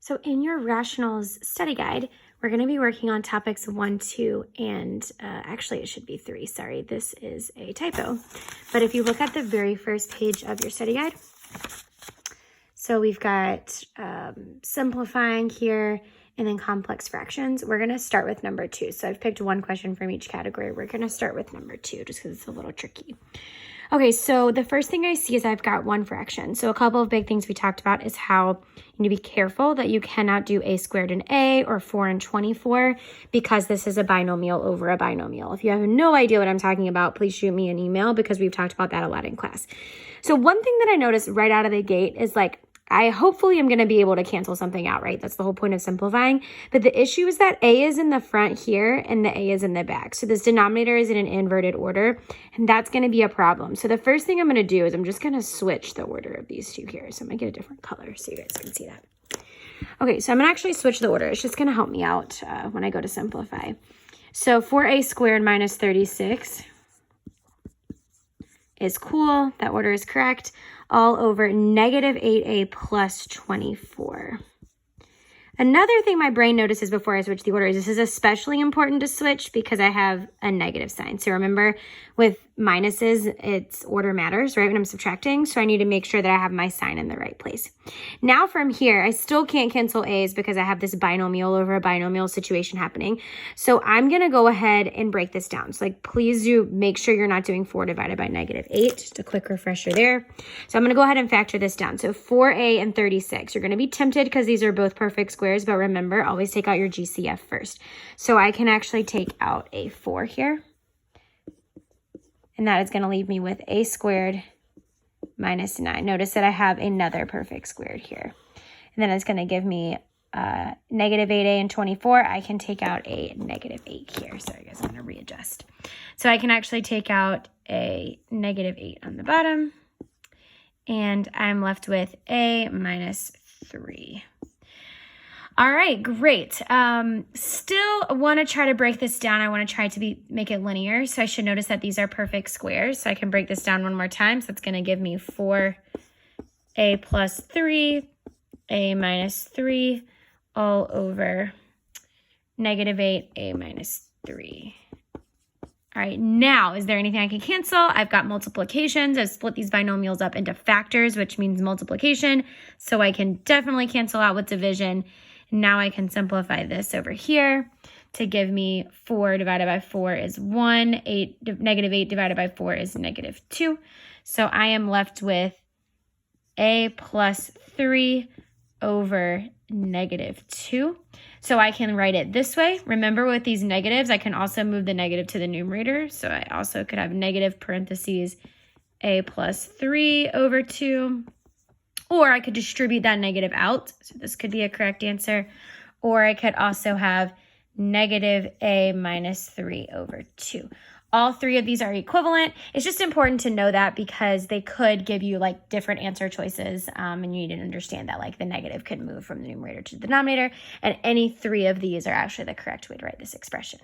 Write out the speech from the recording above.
So in your rationals study guide, we're going to be working on topics 1, 2, and actually it should be 3. Sorry, this is a typo. But if you look at the very first page of your study guide, so we've got simplifying here and then complex fractions. We're going to start with number 2. So I've picked one question from each category. We're going to start with number 2 just because it's a little tricky. Okay, so the first thing I see is I've got one fraction. So a couple of big things we talked about is how you need to be careful that you cannot do a squared in a or 4 and 24 because this is a binomial over a binomial. If you have no idea what I'm talking about, please shoot me an email because we've talked about that a lot in class. So one thing that I noticed right out of the gate is like, I hopefully am going to be able to cancel something out, right? That's the whole point of simplifying. But the issue is that a is in the front here and the a is in the back. So this denominator is in an inverted order, and that's going to be a problem. So the first thing I'm going to do is I'm just going to switch the order of these two here. So I'm going to get a different color so you guys can see that. Okay, so I'm going to actually switch the order. It's just going to help me out when I go to simplify. So 4a squared minus 36 is cool. That order is correct. All over negative 8a plus 24. Another thing my brain notices before I switch the order is this is especially important to switch because I have a negative sign. So remember, with minuses, its order matters, right, when I'm subtracting. So I need to make sure that I have my sign in the right place. Now from here, I still can't cancel a's because I have this binomial over a binomial situation happening. So I'm going to go ahead and break this down. So like, please do make sure you're not doing 4 divided by negative 8. Just a quick refresher there. So I'm going to go ahead and factor this down. So 4a and 36. You're going to be tempted because these are both perfect squares, but remember, always take out your GCF first. So I can actually take out a 4 here. And that is going to leave me with a squared minus 9. Notice that I have another perfect squared here. And then it's going to give me negative 8a and 24. I can take out a negative 8 here. Sorry, guys, I'm going to readjust. So I can actually take out a negative 8 on the bottom. And I'm left with a minus 3. All right, great. Still want to try to break this down. I want to try to make it linear. So I should notice that these are perfect squares. So I can break this down one more time. So it's going to give me 4a plus 3, a minus 3, all over negative 8, a minus 3. All right, now, is there anything I can cancel? I've got multiplications. I've split these binomials up into factors, which means multiplication. So I can definitely cancel out with division. Now I can simplify this over here to give me 4 divided by 4 is 1. Negative 8 divided by 4 is negative 2. So I am left with a plus 3 over negative 2. So I can write it this way. Remember, with these negatives, I can also move the negative to the numerator. So I also could have negative parentheses a plus 3 over 2. Or I could distribute that negative out. So this could be a correct answer. Or I could also have negative a minus 3 over 2. All three of these are equivalent. It's just important to know that because they could give you like different answer choices. And you need to understand that like the negative could move from the numerator to the denominator. And any three of these are actually the correct way to write this expression.